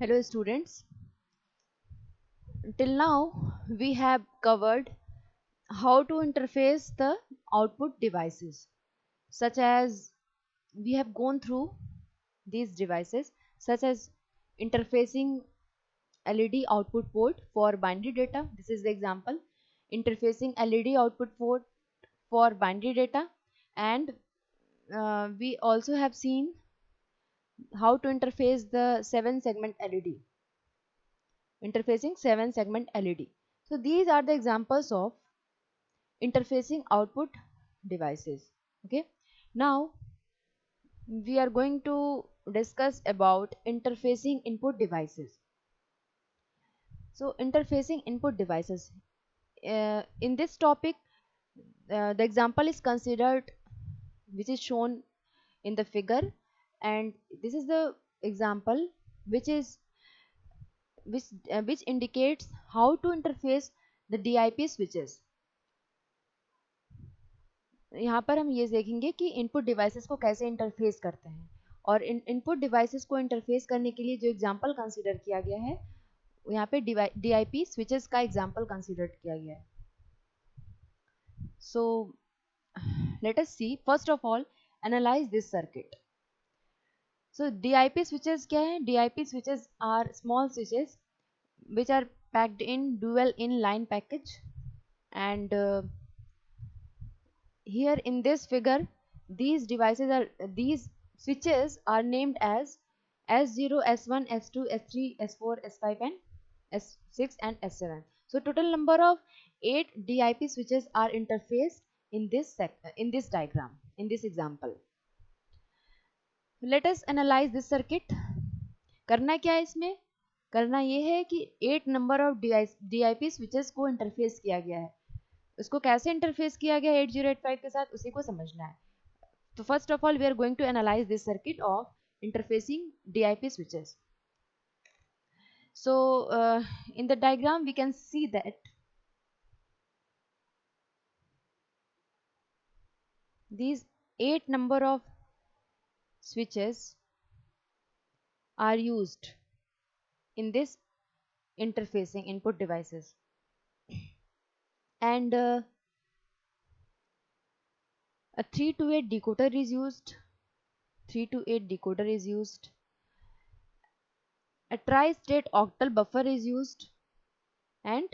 Hello students, till now we have covered how to interface the output devices, such as we have gone through these devices such as interfacing LED output port for binary data. This is the example, interfacing LED output port for binary data, and we also have seen how to interface the 7 segment LED, interfacing 7 segment LED. So these are the examples of interfacing output devices. Okay, now we are going to discuss about interfacing input devices. So interfacing input devices, in this topic, the example is considered which is shown in the figure, and this is the example which is which indicates how to interface the DIP switches. यहाँ पर हम ये देखेंगे कि input devices को कैसे interface करते हैं, और इनपुट डिवाइसेस को इंटरफेस करने के लिए जो एग्जांपल कंसीडर किया गया है, यहाँ पे DIP स्विचेस का एग्जांपल कंसीडर किया गया है. So let us see, first of all analyse this circuit. So DIP switches क्या है? DIP switches are small switches which are packed in dual in line package, and here in this figure these switches are named as S0, S1, S2, S3, S4, S5 and S6 and S7. So total number of 8 DIP switches are interfaced in this diagram, in this example. Let us analyze this circuit. करना क्या है इसमें? करना ये है कि 8 number of DIP switches को interface किया गया है. उसको कैसे इंटरफेस किया गया 8085 के साथ, उसी को समझना है. तो first of all we are going to analyse this circuit of interfacing DIP switches. So in the diagram we can see that these 8 number of switches are used in this interfacing input devices, and a 3 to 8 decoder is used. 3 to 8 decoder is used. A tri-state octal buffer is used, and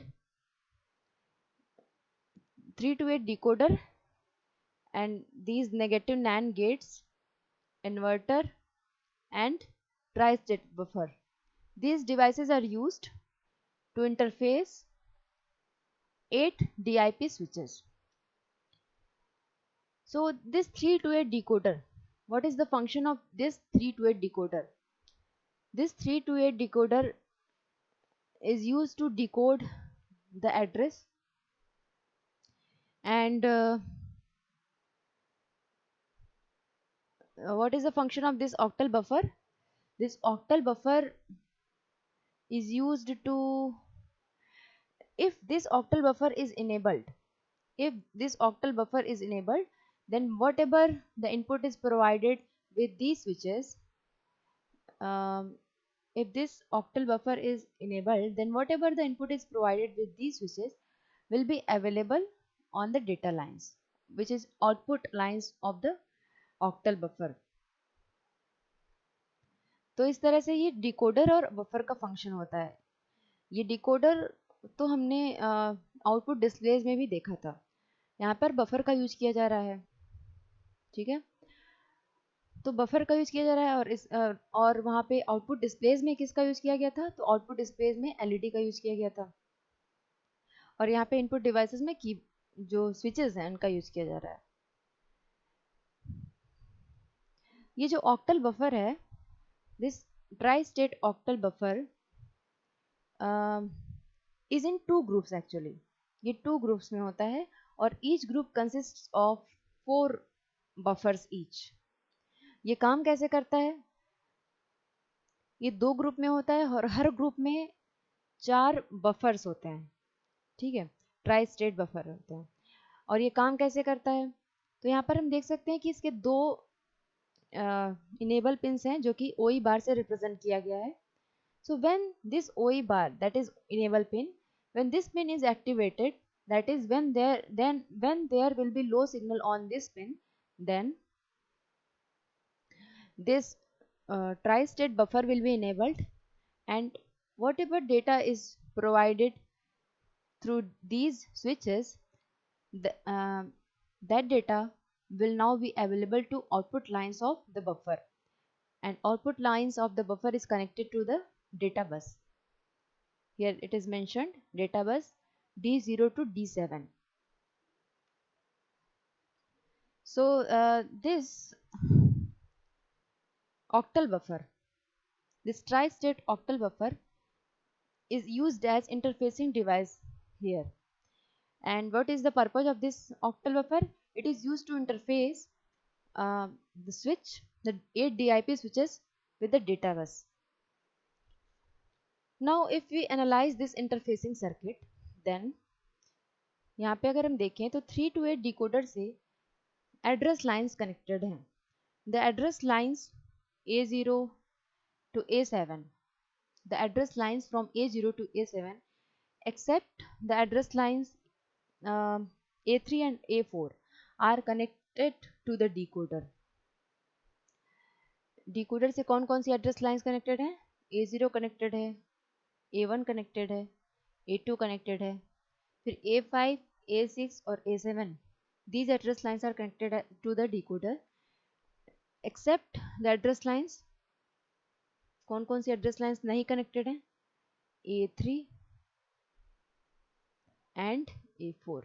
3 to 8 decoder and these negative NAND gates, inverter and tri-state buffer. These devices are used to interface 8 DIP switches. So this 3 to 8 decoder, what is the function of this 3 to 8 decoder? This 3 to 8 decoder is used to decode the address, and what is the function of this octal buffer? This octal buffer is used to, if this octal buffer is enabled, then whatever the input is provided with these switches, if this octal buffer is enabled, then whatever the input is provided with these switches will be available on the data lines, which is output lines of the octal buffer. तो इस तरह से ये decoder और buffer का function होता है. ये डिकोडर तो हमने आउटपुट डिस्प्लेज में भी देखा था. यहाँ पर बफर का यूज किया जा रहा है. ठीक है, तो बफर का यूज किया जा रहा है, और वहाँ पे आउटपुट डिस्प्लेज में किसका यूज किया गया था? तो आउटपुट डिस्प्लेज में एलईडी का यूज किया गया था, और यहाँ पे इनपुट डिवाइसेस में की जो स्विचेस हैं उनका यूज किया जा रहा है. ये जो ऑक्टल बफर है, this tri state octal buffer is in 2 groups actually. ये 2 ग्रुप्स में होता है, और each group consist of 4 buffers each. ये काम कैसे करता है? ये 2 ग्रुप में होता है, और हर ग्रुप में 4 बफर्स होते हैं. ठीक है, ट्राई स्टेट बफर होते हैं. और ये काम कैसे करता है? तो यहाँ पर हम देख सकते हैं कि इसके 2 इनेबल पिंस हैं जो कि OE बार से रिप्रेजेंट किया गया है. So when this OE bar, that is enable pin, when this pin is activated, that is when there will be low signal on this pin, then this tri-state buffer will be enabled, and whatever data is provided through these switches, the, that data will now be available to output lines of the buffer, and output lines of the buffer is connected to the data bus. Here it is mentioned data bus D0 to D7. So this octal buffer, this tri-state octal buffer is used as interfacing device here. And what is the purpose of this octal buffer? It is used to interface the switch, the 8 DIP switches with the data bus. Now if we analyze this interfacing circuit, then यहाँ पे अगर हम देखें तो 3 to 8 decoder से address lines connected हैं. The address lines A0 to A7, the address lines from A0 to A7, except the address lines A3 and A4 are connected to the decoder. Decoder से कौन कौन सी address lines connected है? A0 connected है, A1 connected है, A2 connected है, फिर A5, A6 और A7. These address lines are connected to the decoder, except the address lines. कौन कौन सी एड्रेस लाइंस नहीं कनेक्टेड है? A3 and A4.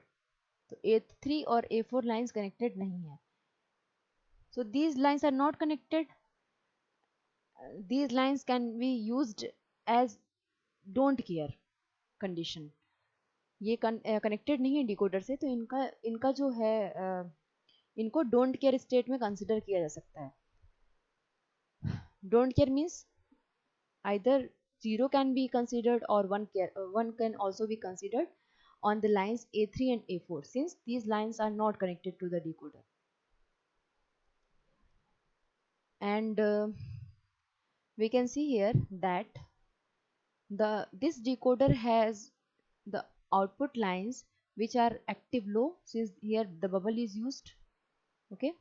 तो A3 और A4 लाइंस कनेक्टेड नहीं है. So these lines are not connected. These lines can be used as don't care condition. ये connected नहीं है डिकोडर से, तो इनका जो है इनको डोंट केयर स्टेट में कंसिडर किया जा सकता है. Don't care means either 0 can be considered or 1 can also be considered on the lines A3 and A4, since these lines are not connected to the decoder. And we can see here that this decoder has the output lines which are active low, since here the bubble is used. Okay,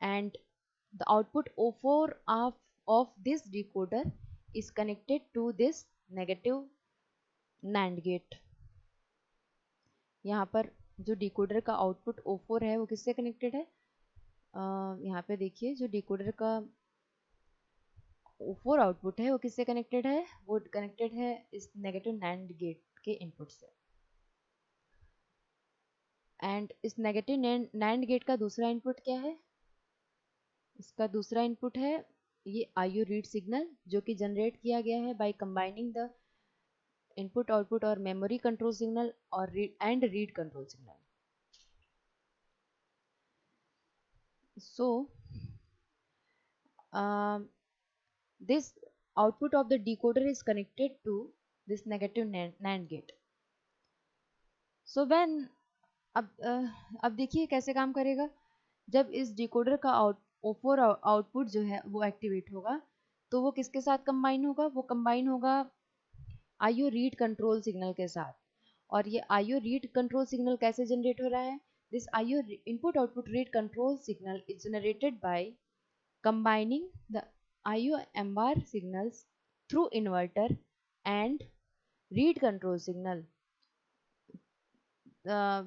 and the output O4 of this decoder is connected to this negative NAND gate. यहाँ पर जो decoder का output O4 है वो किससे connected है? यहाँ पे देखिए जो डिकोडर का O4 आउटपुट है वो किससे कनेक्टेड है? वो कनेक्टेड है इस नेगेटिव NAND गेट के इनपुट से. एंड इस नेगेटिव NAND गेट का दूसरा इनपुट क्या है? इसका दूसरा इनपुट है ये IO रीड सिग्नल, जो कि जनरेट किया गया है by combining the input output और मेमोरी कंट्रोल सिग्नल और read control signal. So this output of the decoder is connected to this negative NAND gate. So when अब देखिए कैसे काम करेगा. जब इस डिकोडर का O4 आउटपुट जो है वो एक्टिवेट होगा तो वो किसके साथ कंबाइन होगा? वो कंबाइन होगा IO रीड कंट्रोल सिग्नल के साथ. और ये IO रीड कंट्रोल सिग्नल कैसे जनरेट हो रहा है? This IO input output read control signal is generated by combining the IO MBAR signals through inverter and read control signal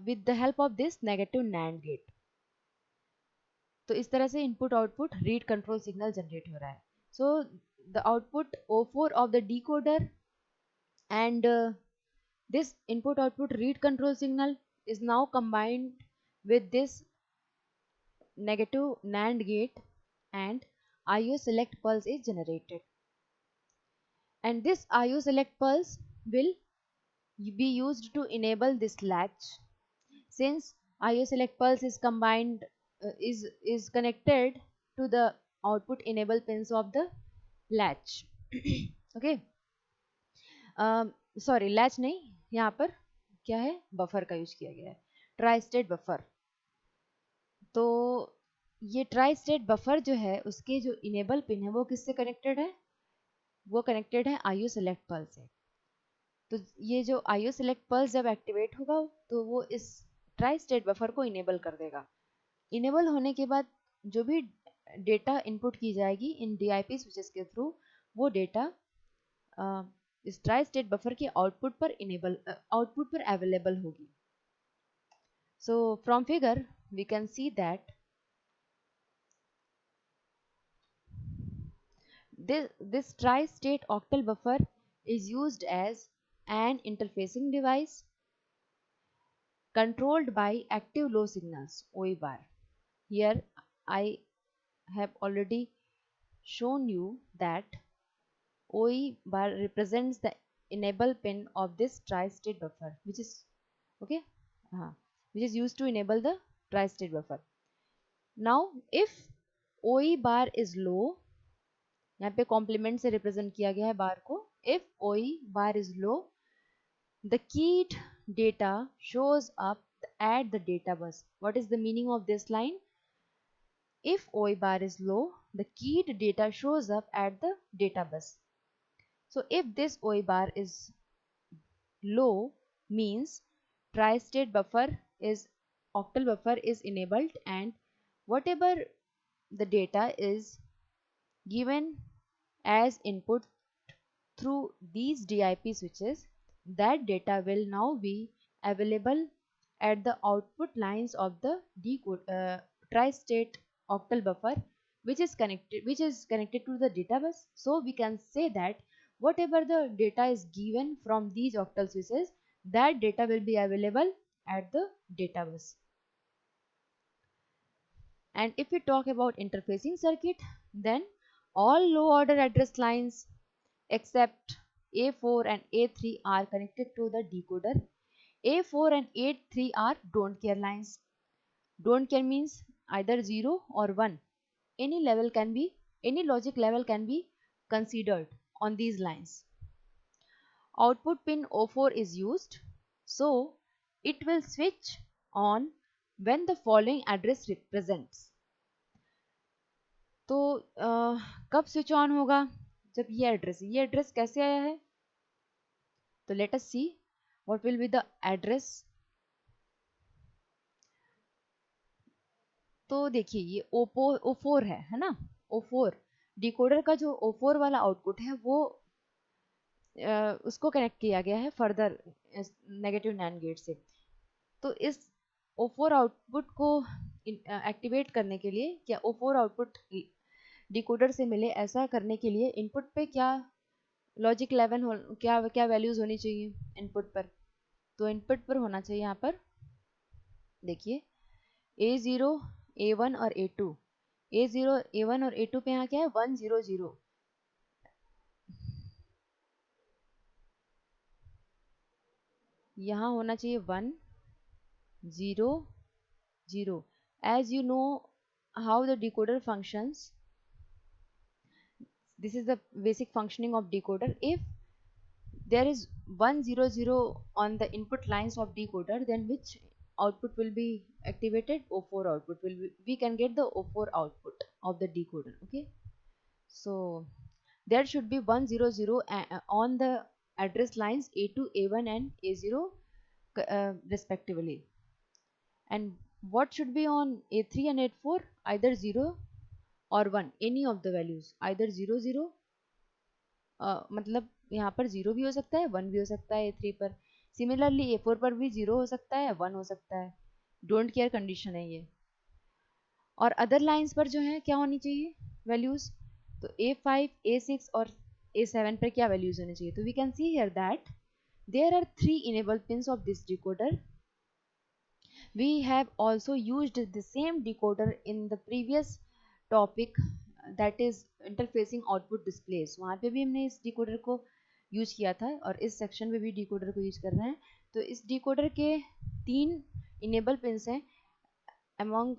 with the help of this negative NAND gate. तो इस तरह से input output read control signal generate हो रहा है. So the output O4 of the decoder and this input output read control signal is now combined with this negative NAND gate, and IO select pulse is generated. And this IO select pulse will be used to enable this latch. Since IO select pulse is combined is connected to the output enable pins of the latch. Okay, sorry latch नहीं, यहाँ पर क्या है? Buffer का use किया गया है, try state buffer. तो ये ट्राई स्टेट बफर जो है उसके जो इनेबल पिन है वो किससे कनेक्टेड है? वो कनेक्टेड है IO सेलेक्ट पल्स से। तो ये जो IO सेलेक्ट पल्स जब एक्टिवेट होगा तो वो इस ट्राई स्टेट बफर को इनेबल कर देगा। इनेबल होने के बाद जो भी डेटा इनपुट की जाएगी इन DIP स्विचेस के थ्रू, वो डेटा इस ट्राई स्टेट बफर के आउटपुट पर अवेलेबल होगी। So from figure we can see that this tri-state octal buffer is used as an interfacing device controlled by active low signals OE bar. Here I have already shown you that OE bar represents the enable pin of this tri-state buffer, which is okay, which is used to enable the tri-state buffer. Now if OE bar is low, यहाँ पे complement से represent किया गया है बार को, if OE bar is low, the keyed data shows up at the data bus. What is the meaning of this line? If OE bar is low, the keyed data shows up at the data bus. So if this OE bar is low, means tri-state buffer is octal buffer is enabled, and whatever the data is given as input through these DIP switches, that data will now be available at the output lines of the tri-state octal buffer, which is connected to the data bus. So we can say that whatever the data is given from these octal switches, that data will be available at the data bus. And if we talk about interfacing circuit, then all low order address lines except A4 and A3 are connected to the decoder. A4 and A3 are don't care lines. Don't care means either 0 or 1. Any logic level can be considered on these lines. Output pin O4 is used, so it will switch on when the following address represents. तो कब switch on होगा? जब ये address कैसे आया है? तो late us see what will be the address. तो देखिए ये O4 है ना. O4 डिकोडर का जो O4 वाला आउटपुट है वो उसको कनेक्ट किया गया है फर्दर नेगेटिव नैंड गेट से. तो इस O4 आउटपुट को एक्टिवेट करने के लिए, क्या O4 आउटपुट डिकोडर से मिले ऐसा करने के लिए इनपुट पे क्या लॉजिक लेवल क्या वैल्यूज होनी चाहिए इनपुट पर? तो इनपुट पर होना चाहिए यहाँ पर देखिए A0, A1 और A2. A0, A1 और A2 पे यहाँ क्या है 1 0 0. यहाँ होना चाहिए 1 0 0. As you know how the decoder functions, this is the basic functioning of decoder. If there is 1 0 0 on the input lines of decoder, then which output will be activated? O4 output will be, we can get the O4 output of the decoder. Okay, so there should be 1 0 0 on the address lines A2, A1 and A0 respectively. And what should be on A3 and A4? Either 0 or 1, any of the values, either 0 0 मतलब यहाँ पर 0 भी हो सकता है 1 भी हो सकता है A3 पर. सिमिलरली A4 पर भी 0 हो सकता है 1 हो सकता है. डोंट केयर कंडीशन है ये. और अदर लाइंस पर जो है क्या होनी चाहिए वैल्यूज? तो A5, A6 और A7 पर क्या वैल्यूज होनी चाहिए? तो we can see here that there are 3 enable pins of this decoder. We have also used the same decoder in the previous topic, that is interfacing output displays. वहाँ पे भी हमने इस डिकोडर को यूज किया था और इस सेक्शन में भी डिकोडर को यूज कर रहे हैं. तो इस डिकोडर के 3 इनेबल पिंस हैं. among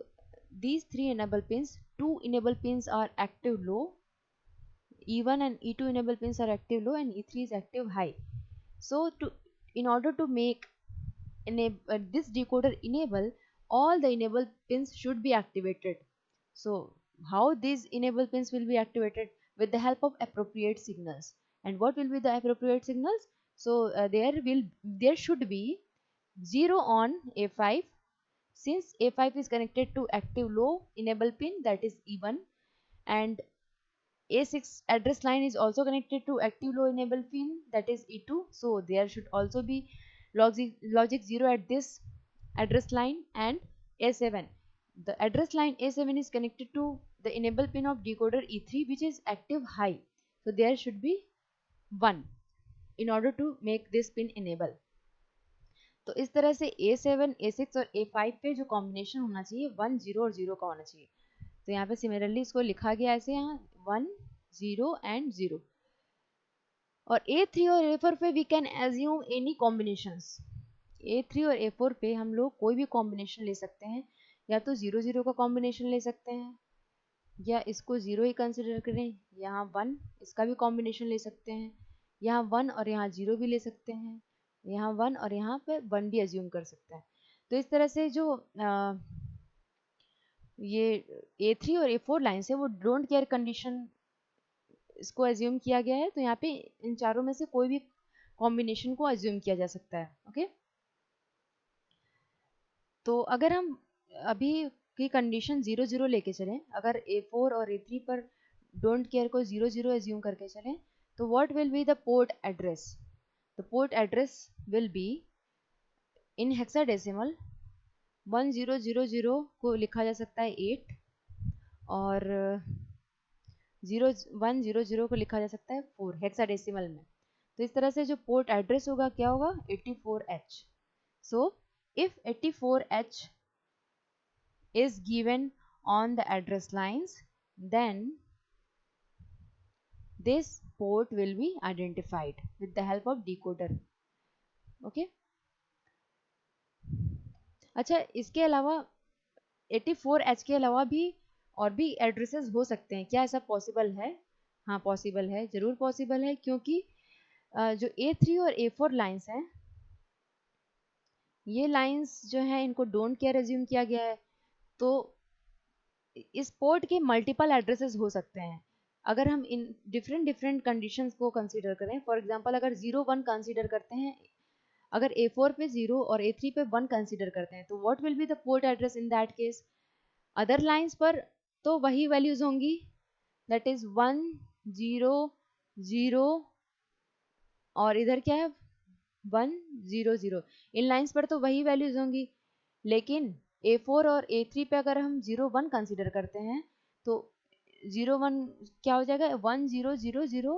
these 3 enable pins, 2 enable pins are active low, E1 and E2 enable pins are active low and E3 is active high. So in order to make this decoder enable, all the enable pins should be activated. So how these enable pins will be activated? with the help of appropriate signals. And what will be the appropriate signals? So there should be 0 on A5, since A5 is connected to active low enable pin, that is E1, and A6 address line is also connected to active low enable pin, that is E2. So there should also be logic 0 at this address line. And A7, the address line A7 is connected to the enable pin of decoder E3, which is active high. So there should be 1 in order to make this pin enable. तो इस तरह से A7, A6 और A5 पे जो combination होना चाहिए 1 0 और 0 का होना चाहिए. तो यहाँ पे सिमिलरली इसको लिखा गया ऐसे, यहाँ 1 0 एंड 0. और A3 और A4 पे we can assume any combinations. A3 और A4 पे हम लोग कोई भी कॉम्बिनेशन ले सकते हैं, या तो 0 0 का कॉम्बिनेशन ले सकते हैं, या इसको 0 ही कंसिडर करें, यहाँ 1 इसका भी कॉम्बिनेशन ले सकते हैं, यहाँ 1 और यहाँ 0 भी ले सकते हैं, यहाँ 1 और यहाँ पे 1 भी एज्यूम कर सकते हैं. तो इस तरह से जो ये A3 और A4 लाइन्स है वो डोंट केयर कंडीशन इसको एज्यूम किया गया है. तो यहाँ पे इन चारों में से कोई भी कॉम्बिनेशन को एज्यूम किया जा सकता है. ओके, तो अगर हम अभी की कंडीशन 0 0 लेके चलें, अगर A4 और A3 पर डोंट केयर को 0 0 एज्यूम करके चलें, तो what will be the port address? The port address will be in hexadecimal 1000 को लिखा जा सकता है 8, और 0100 को लिखा जा सकता है 4 हेक्साडेसिमल में. तो इस तरह से जो पोर्ट एड्रेस होगा क्या होगा? 84H. So if 84H is given on the address lines, then this port will be identified with the help of decoder. Okay. अच्छा, इसके अलावा 84H के अलावा भी और भी एड्रेसेस हो सकते हैं, क्या ऐसा पॉसिबल है? हाँ पॉसिबल है, जरूर पॉसिबल है, क्योंकि जो A3 और A4 लाइंस हैं, ये लाइंस जो है इनको डोंट केयर एज्यूम किया गया है. तो इस पोर्ट के मल्टीपल एड्रेसेस हो सकते हैं अगर हम इन डिफरेंट कंडीशंस को कंसीडर करें. फॉर एग्जांपल अगर 0 1 कंसीडर करते हैं, अगर A4 पे 0 और A3 पे 1 कंसीडर करते हैं, तो what will be the port address in that case? Other lines पर तो वही वैल्यूज होंगी, दैट इज 1 0 0, और इधर क्या है 1 0 0. इन लाइंस पर तो वही वैल्यूज होंगी, लेकिन A4 और A3 पे अगर हम 0 1 कंसीडर करते हैं, तो 0 1 क्या हो जाएगा? 1 0 0 0,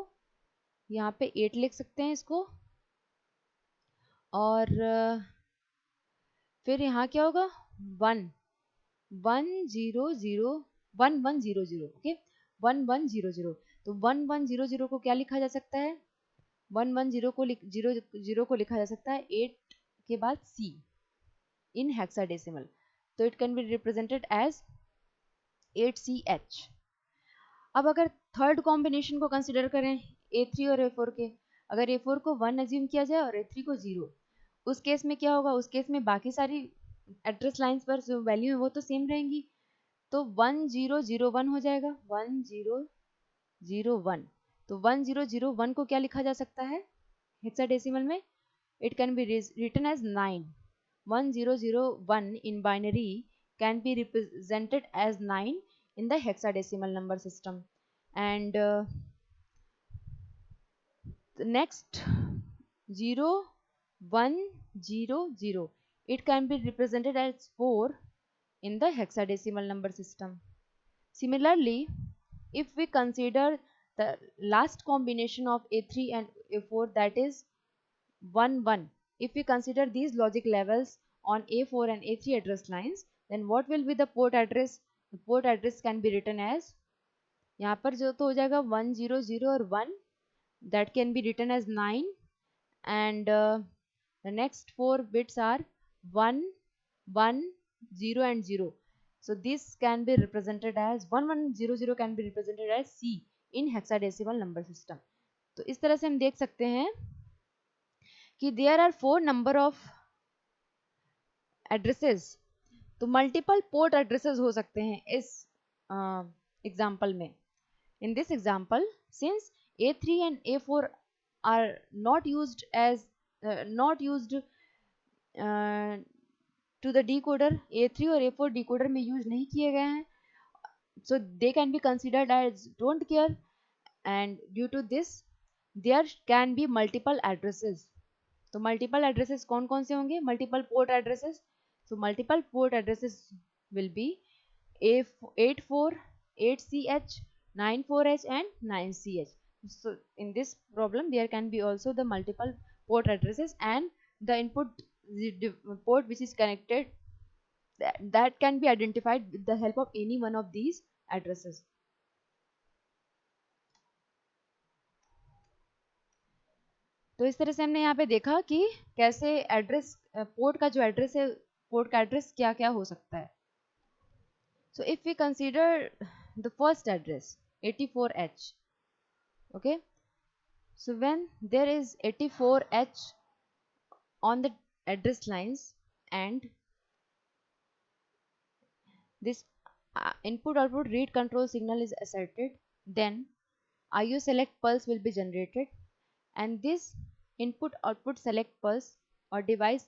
यहाँ पे 8 लिख सकते हैं इसको, और फिर यहाँ क्या होगा? 1 1 0 0 1 1 0 0. ओके, 1 1 0 0. तो 1 1 0 0 को क्या लिखा जा सकता है? 1 1 0 को 0 को लिखा जा सकता है 8 के बाद C in hexadecimal. तो it can be represented as 8CH. अब अगर थर्ड कॉम्बिनेशन को कंसिडर करें A3 और A4 के, अगर A4 को 1 एज्यूम किया जाए और A3 को 0, उस केस में क्या होगा? उस केस में बाकी सारी एड्रेस लाइंस पर जो वैल्यू है वो तो सेम रहेंगी, तो 1 0 0 1 हो जाएगा. 1 0 0 1. तो 1 0 0 1 को क्या लिखा जा सकता है हेक्साडेसिमल में? It can be written as 9. 1 0 0 1 in binary can be represented as 9 in the hexadecimal number system. And the next 0 1 0 0, it can be represented as 4 in the hexadecimal number system. Similarly, if we consider the last combination of A3 and A4, that is 1 1, if we consider these logic levels on A4 and A3 address lines, then what will be the port address? The port address can be written as, यहाँ पर जो तो हो जाएगा 1 0 0 और 1, that can be written as 9, and the next 4 bits are 1 1 0 and 0. So this can be represented as 1 1 0 0 can be represented as C in hexadecimal number system. तो इस तरह से हम देख सकते हैं कि there are 4 number of addresses. तो मल्टीपल पोर्ट एड्रेसेस हो सकते हैं इस एग्जाम्पल में. In this example, since A3 and A4 are not used as not used to the decoder, A3 और A4 decoder में use नहीं किए गए हैं, so they can be considered as don't care, and due to this there can be multiple addresses. तो multiple addresses कौन कौन से होंगे? multiple port addresses. So multiple port addresses will be A84, 8CH, 94H and 9CH. So in this problem there can be also the multiple port addresses, and the input port which is connected, that can be identified with the help of any one of these addresses. तो इस तरह से हमने यहाँ पे देखा कि कैसे एड्रेस, पोर्ट का जो एड्रेस है, पोर्ट का एड्रेस क्या क्या हो सकता है. So if we consider the first address 84H, okay, so when there is 84H on the address lines and this input output read control signal is asserted, then IO select pulse will be generated, and this input output select pulse or device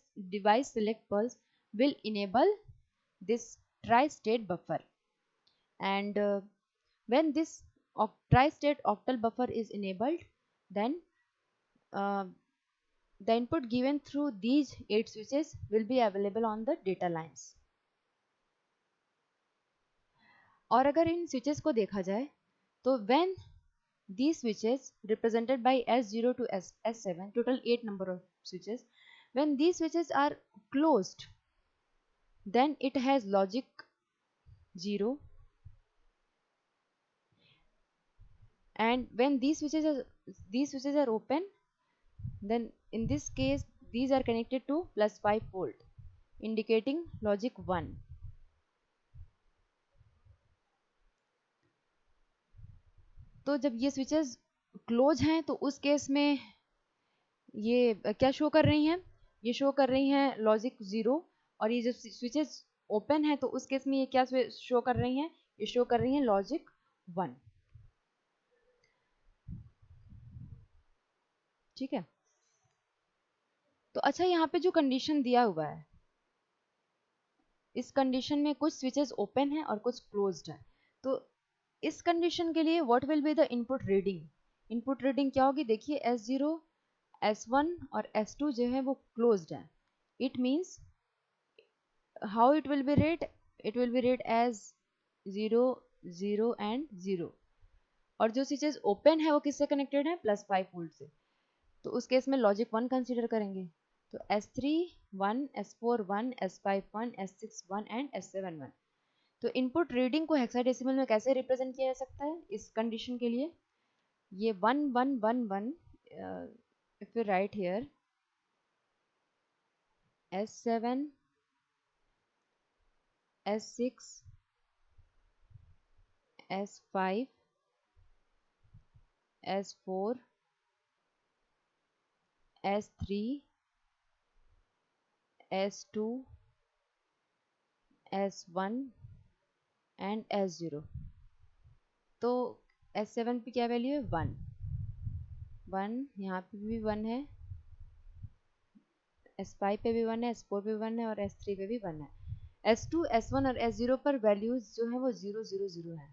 select pulse will enable this tri-state buffer. And when this tri-state octal buffer is enabled, then the input given through these 8 switches will be available on the data lines. और अगर इन switches को देखा जाए तो when these switches represented by S0 to S7, total 8 number of switches, when these switches are closed, then it has logic 0, and when these switches are open, then in this case these are connected to +5 volt, indicating logic 1. तो जब ये switches close हैं तो उस case में ये क्या show कर रही हैं? ये शो कर रही हैं लॉजिक 0, और ये जब स्विचेस ओपन है तो उस केस में ये क्या शो कर रही हैं? ये शो कर रही हैं लॉजिक 1. ठीक है. तो अच्छा, यहाँ पे जो कंडीशन दिया हुआ है, इस कंडीशन में कुछ स्विचेस ओपन है और कुछ क्लोज्ड है. तो इस कंडीशन के लिए what will be the input reading? Input reading क्या होगी? देखिए S0, S1 और S2 जो है वो क्लोज्ड है. It means how it will be read? It will be read as 0, 0 and 0. और जो स्विचेस ओपन है वो किससे कनेक्टेड है? +5 वोल्ट से. तो उस केस में लॉजिक 1 कंसीडर करेंगे. तो S3 1, S4 1, S5 1, S6 1 and S7 1. तो इनपुट रीडिंग को हेक्साडेसिमल में कैसे रिप्रेजेंट किया जा सकता है इस कंडीशन के लिए? ये 1 1 1 1, if you right here S7, S6, S5, S4, S3, S2, S1 and S0. तो S7 पे क्या वैल्यू है? 1 1. यहाँ पे भी 1 है, S5 पे भी 1 है, S4 पे भी 1 है और S3 पे भी 1 है. S2, S1 और S0 पर वैल्यूज जो है वो 0 0 0 है.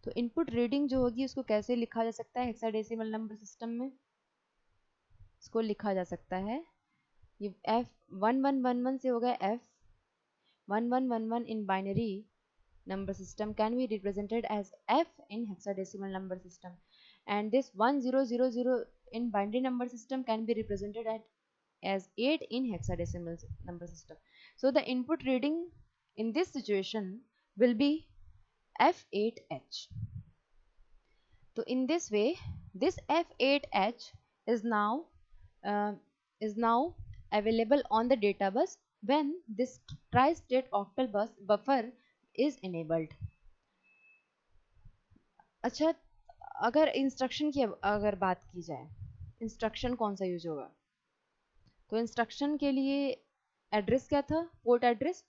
तो इनपुट रीडिंग जो होगी उसको कैसे लिखा जा सकता है हेक्साडेसिमल नंबर सिस्टम में? इसको लिखा जा सकता है, ये F1111 से होगा F1111 in binary number system can be represented as F in hexadecimal number system, and this 1000 in binary number system can be represented as 8 in hexadecimal number system. So the input reading in this situation will be F8H. So in this way, this F8H is now available on the data bus when this tri-state octal buffer is enabled. अच्छा, अगर instruction की अगर बात की जाए, instruction कौन सा use होगा? तो इंस्ट्रक्शन के लिए एड्रेस क्या था? पोर्ट एड्रेस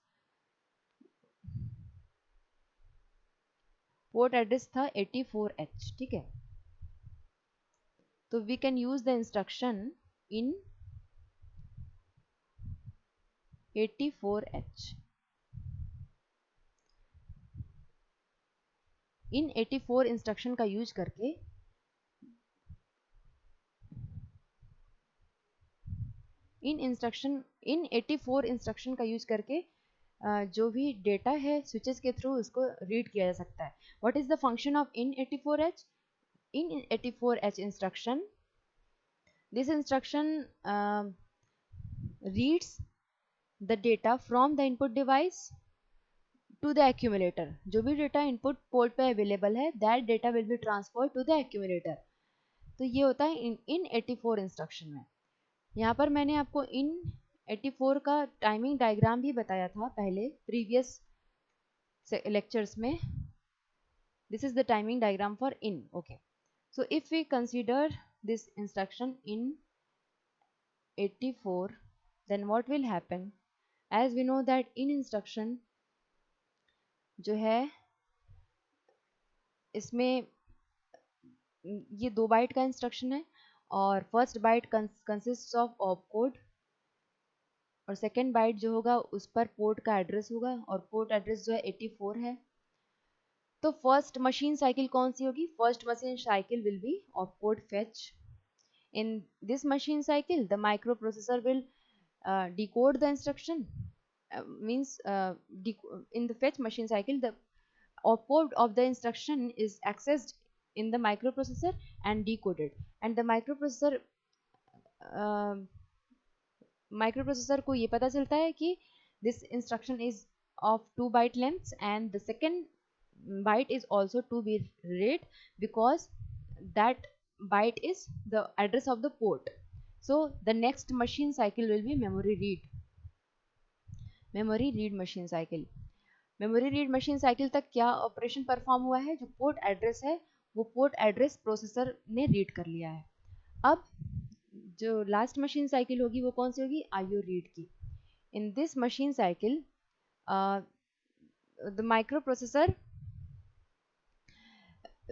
पोर्ट एड्रेस था 84H, ठीक है। तो we can use the instruction in 84H। In 84 instruction का यूज करके इन 84 इंस्ट्रक्शन का यूज करके जो भी डेटा है स्विचेस के थ्रू उसको रीड किया जा सकता है। What is the function of in 84H? In 84H instruction, this instruction reads the data from the input device to the accumulator। जो भी डेटा इनपुट पोर्ट पे अवेलेबल है that data will be transfer to the accumulator। तो ये होता है इन 84 instruction में। यहाँ पर मैंने आपको इन 84 का टाइमिंग डायग्राम भी बताया था पहले प्रीवियस लेक्चर्स में। This is the timing diagram for in. Okay, so if we consider this instruction in 84, then what will happen? As we know that in instruction जो है इसमें ये 2 बाइट का इंस्ट्रक्शन है और first byte consist of op code और second byte जो होगा उस पर पोर्ट का एड्रेस होगा और पोर्ट एड्रेस जो है 84 है। तो फर्स्ट मशीन साइकिल कौन सी होगी? First machine cycle will be op code fetch. In this machine cycle, the microprocessor will decode the instruction. In the fetch machine cycle, the opcode of the instruction is accessed in the microprocessor and decoded. And the microprocessor को ये पता चलता है कि this instruction is of 2 byte lengths and the second byte is also to be read because that byte is the address of the port. So the next machine cycle will be memory read machine cycle। memory read machine cycle तक क्या operation perform हुआ है? जो port address है वो port address processor ने read कर लिया है। अब जो लास्ट मशीन साइकिल होगी वो कौन सी होगी? आईओ रीड की। In this machine cycle the micro processor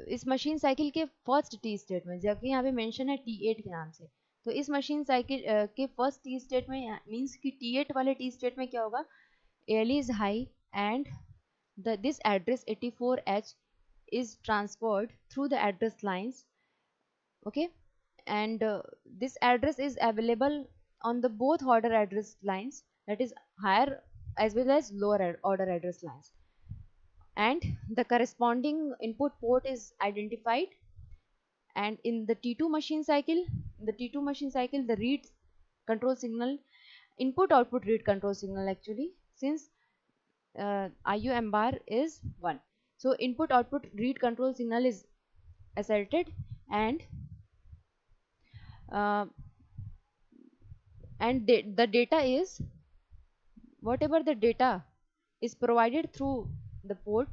इस मशीन साइकिल के फर्स्ट टी स्टेट में, जबकि यहाँ पे मेंशन है T8 के नाम से, तो इस मशीन साइकिल के फर्स्ट टी स्टेट में मींस कि T8 वाले टी स्टेट में क्या होगा? ALE is high and this address 84H is transferred through the address lines, okay, and this address is available on the both order address lines, that is higher as well as lower order address lines, and the corresponding input port is identified. And in the T2 machine cycle, the read control signal, input output read control signal actually, since IUM bar is 1, so input output read control signal is asserted and the data is whatever the data is provided through the port,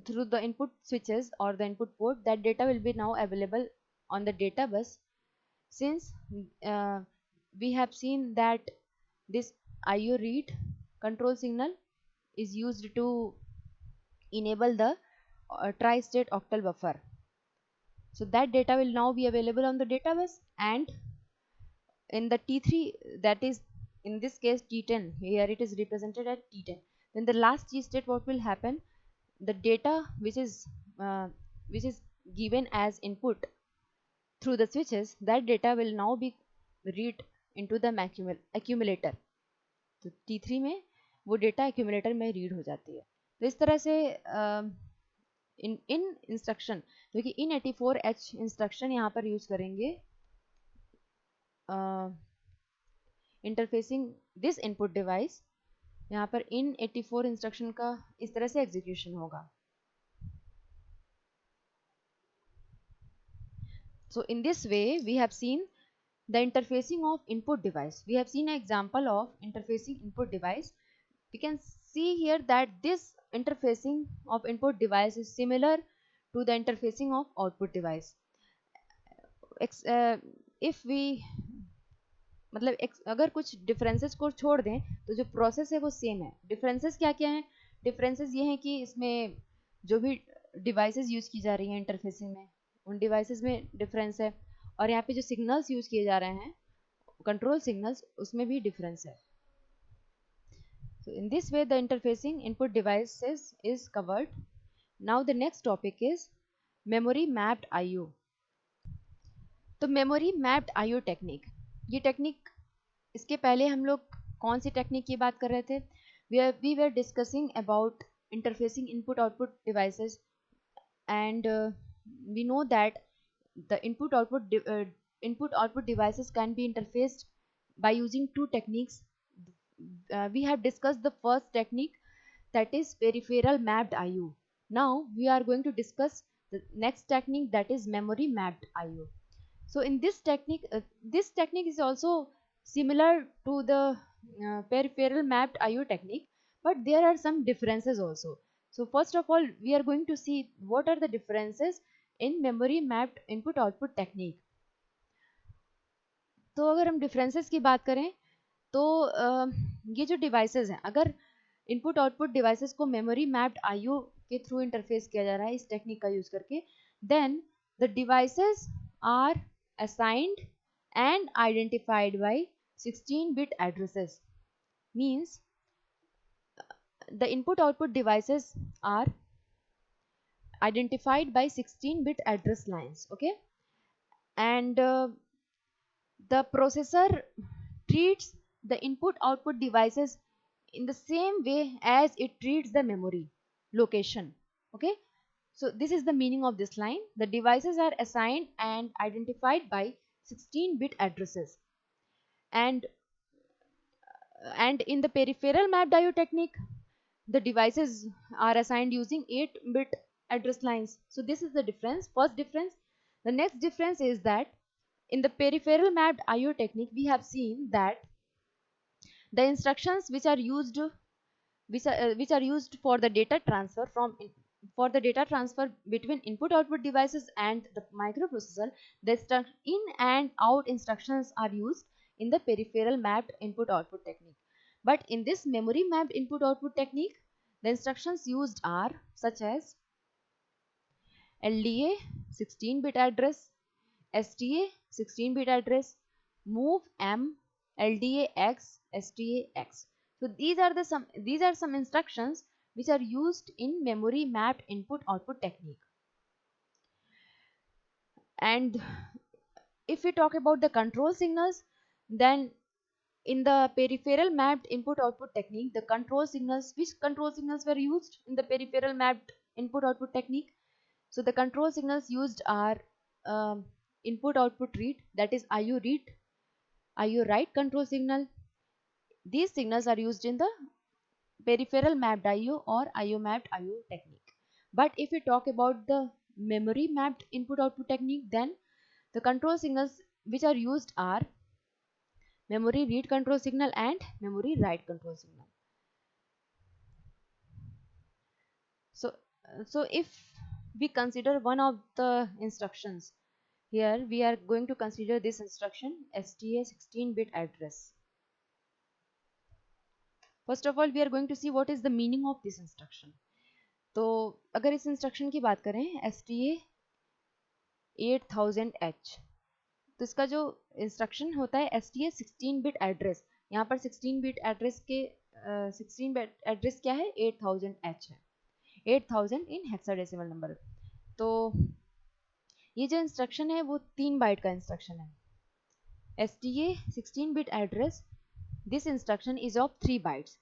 through the input switches or the input port, that data will be now available on the data bus. Since we have seen that this IO read control signal is used to enable the tri-state octal buffer, so that data will now be available on the data bus. And in the T3, that is in this case T10, here it is represented at T10, then the last T state, what will happen? The data which is given as input through the switches, that data will now be read into the accumulator। तो T3 में वो data accumulator में read हो जाती है। तो इस तरह से इन इंस्ट्रक्शन, क्योंकि इन 84H इंस्ट्रक्शन यहाँ पर यूज करेंगे इंटरफेसिंग दिस इनपुट डिवाइस। यहाँ पर इन 84 इंस्ट्रक्शन का इस तरह से एग्जीक्यूशन होगा। So in this way we have seen the interfacing of input device. We have seen an example of interfacing input device. We can see here that this interfacing of input device is similar to the interfacing of output device. If we मतलब अगर कुछ differences को छोड़ दें तो जो process है वो सेम है। डिफरेंसेस क्या क्या हैं? डिफरेंसेस ये हैं कि इसमें जो भी डिवाइसेस यूज़ की जा रही हैं इंटरफेसिंग में, उन डिवाइसेस में डिफरेंस है, और यहाँ पे जो सिग्नल्स यूज़ किए जा रहे हैं कंट्रोल सिग्नल्स, उसमें भी डिफरेंस है. So in this way the interfacing input devices is covered. Now the next topic is memory mapped IO. तो मेमोरी मैप्ड आईओ टेक्निक, ये टेक्निक, इसके पहले हम लोग कौन सी टेक्निक की बात कर रहे थे? We were discussing about interfacing input output devices, and we know that the input output devices can be interfaced by using two techniques. We have discussed the first technique, that is peripheral mapped IO. Now we are going to discuss the next technique, that is memory mapped IO. So in this technique is also similar to the peripheral mapped IO technique, but there are some differences also. So first of all, we are going to see what are the differences in memory mapped input output technique. तो अगर हम differences की बात करें तो ये जो devices हैं, अगर इनपुट आउटपुट डिवाइसेस को मेमोरी मैप्ड आईओ के थ्रू इंटरफेस किया जा रहा है इस टेक्निक का यूज करके, then the devices are assigned and identified by 16-bit addresses. Means the input output devices are identified by 16-bit address lines, okay, and the processor treats the input output devices in the same way as it treats the memory location, okay. So this is the meaning of this line: the devices are assigned and identified by 16-bit addresses, and in the peripheral mapped IO technique the devices are assigned using 8-bit address lines. So this is the difference, first difference. The next difference is that in the peripheral mapped IO technique we have seen that the instructions which are used for the data transfer between input output devices and the microprocessor, the in and out instructions are used in the peripheral mapped input output technique. But in this memory mapped input output technique, the instructions used are such as LDA 16-bit address, STA 16-bit address, move M, LDA X, STA X. So these are some instructions which are used in memory mapped input output technique. And if we talk about the control signals, then in the peripheral mapped input output technique, which control signals were used in the peripheral mapped input output technique? So the control signals used are input output read, that is IO read, IO write control signal. These signals are used in the peripheral mapped IO or IO mapped IO technique. But if we talk about the memory mapped input output technique, then the control signals which are used are memory read control signal and memory write control signal. So if we consider one of the instructions, here we are going to consider this instruction STA 16-bit address. First of all, we are going to see what is the meaning of this instruction. तो अगर इस instruction की बात करें STA 8000H, तो इसका जो instruction होता है STA 16-bit एड्रेस, यहाँ पर 16-bit एड्रेस के 16-bit एड्रेस क्या है, 8000H है, 8000 इन हेक्साडेसिमल नंबर. तो ये जो इंस्ट्रक्शन है वो 3 बाइट का इंस्ट्रक्शन है. STA 16-bit address, this instruction is of 3 bytes.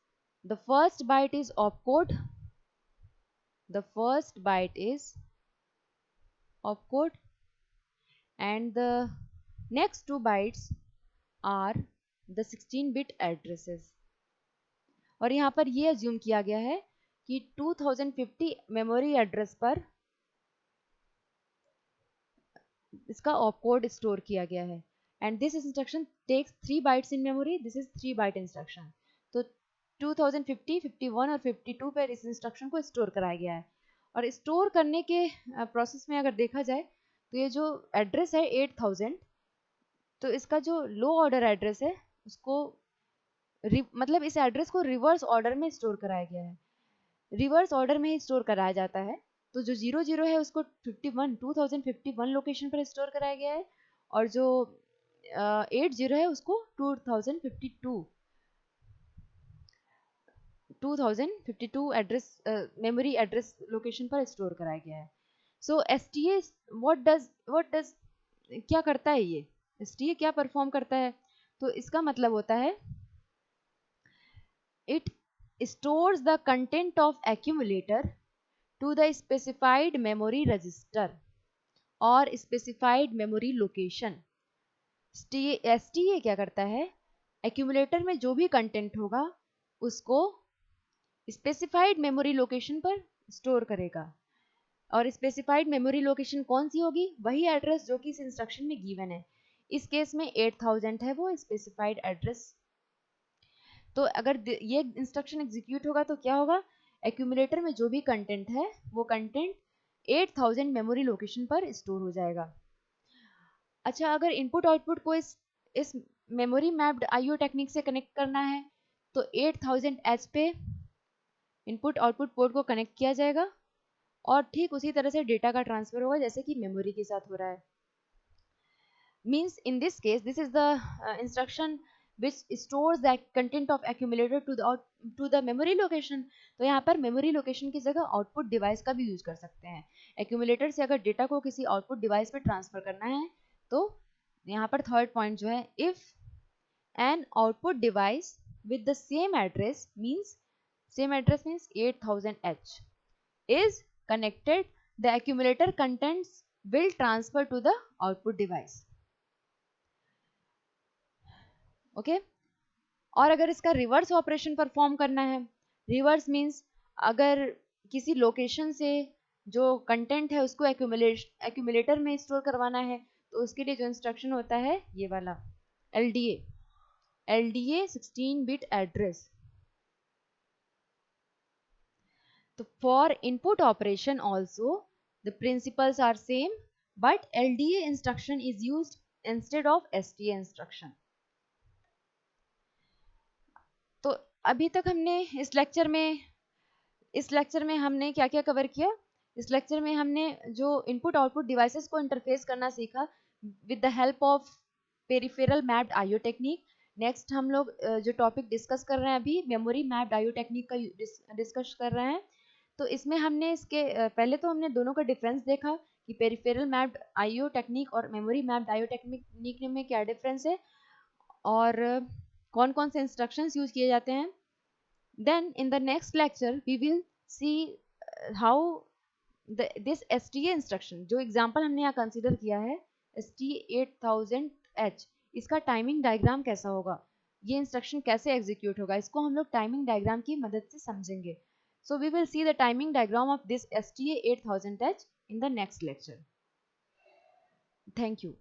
The first byte is opcode. And the next 2 bytes are the 16-bit addresses. और यहाँ पर ये assume किया गया है कि 2050 मेमोरी एड्रेस पर इसका opcode स्टोर किया गया है. And this instruction takes 3 bytes in memory. This is 3 byte instruction. तो 2050, 51 और 52 पर इस इंस्ट्रक्शन को स्टोर कराया गया है. और स्टोर करने के प्रोसेस में अगर देखा जाए तो ये जो एड्रेस है 8000, तो इसका जो लो ऑर्डर एड्रेस है उसको मतलब इस एड्रेस को रिवर्स ऑर्डर में स्टोर कराया गया है. रिवर्स ऑर्डर में ही स्टोर कराया जाता है. तो जो 00 है उसको 2051 लोकेशन पर स्टोर कराया गया है, और जो 80 है उसको 2052 एड्रेस, मेमोरी एड्रेस लोकेशन पर स्टोर कराया गया है. So S T A what does क्या करता है ये, एस टी ए क्या परफॉर्म करता है? तो इसका मतलब होता है it stores the content of accumulator to the specified memory register or specified memory location. STA क्या करता है, एक्यूमुलेटर में जो भी कंटेंट होगा उसको स्पेसिफाइड मेमोरी लोकेशन पर स्टोर करेगा. और स्पेसिफाइड मेमोरी लोकेशन कौन सी होगी? वही एड्रेस जो कि इस इंस्ट्रक्शन में गिवन है. इस केस में 8000 है वो स्पेसिफाइड एड्रेस. तो अगर ये इंस्ट्रक्शन एग्जीक्यूट होगा तो क्या होगा, एक्यूमुलेटर में जो भी कंटेंट है वो कंटेंट 8000 मेमोरी लोकेशन पर स्टोर हो जाएगा. अच्छा, अगर इनपुट आउटपुट को इस मेमोरी मैप्ड आईओ टेक्निक से कनेक्ट करना है तो 8000H पे इनपुट आउटपुट पोर्ट को कनेक्ट किया जाएगा और ठीक उसी तरह से डेटा का ट्रांसफर होगा जैसे कि मेमोरी के साथ हो रहा है. Means in this case this is the instruction which stores the content of accumulator to the memory location. तो यहाँ पर मेमोरी लोकेशन की जगह आउटपुट डिवाइस का भी यूज कर सकते हैं. एक्यूमुलेटर से अगर डेटा को किसी आउटपुट डिवाइस पे ट्रांसफर करना है तो यहाँ पर थर्ड पॉइंट जो है, if an output device with the same address means 8000H is connected, the accumulator contents will transfer to the output device. Okay और अगर इसका रिवर्स ऑपरेशन परफॉर्म करना है, रिवर्स मीन्स अगर किसी लोकेशन से जो कंटेंट है उसको एक्यूमुलेटर में स्टोर करवाना है तो उसके लिए जो इंस्ट्रक्शन होता है ये वाला LDA 16-bit एड्रेस. तो for input operation also the principles are same but LDA instruction is used instead of STA instruction. तो अभी तक हमने इस लेक्चर में हमने क्या क्या कवर किया? इस लेक्चर में हमने जो इनपुट आउटपुट डिवाइसेस को इंटरफेस करना सीखा with the help of peripheral mapped IO technique. Next हम लोग जो टॉपिक डिस्कस कर रहे हैं अभी मेमोरी मैप्ड आईओ टेक्निक का डिस्कस कर रहे हैं. तो इसमें हमने इसके पहले तो हमने दोनों का डिफरेंस देखा कि पेरिफेरल मैप्ड आईओ टेक्निक और मेमोरी मैप्ड आईओ टेक्निक में क्या डिफरेंस है और कौन कौन से इंस्ट्रक्शंस यूज किए जाते हैं. Then in the next lecture we will see how this STA instruction, जो एग्जांपल हमने यहाँ कंसीडर किया है STA 8000H, इसका टाइमिंग डायग्राम कैसा होगा, ये इंस्ट्रक्शन कैसे एग्जीक्यूट होगा, इसको हम लोग टाइमिंग डायग्राम की मदद से समझेंगे. So we will see the timing diagram of this STA 8000H in the next lecture. Thank you.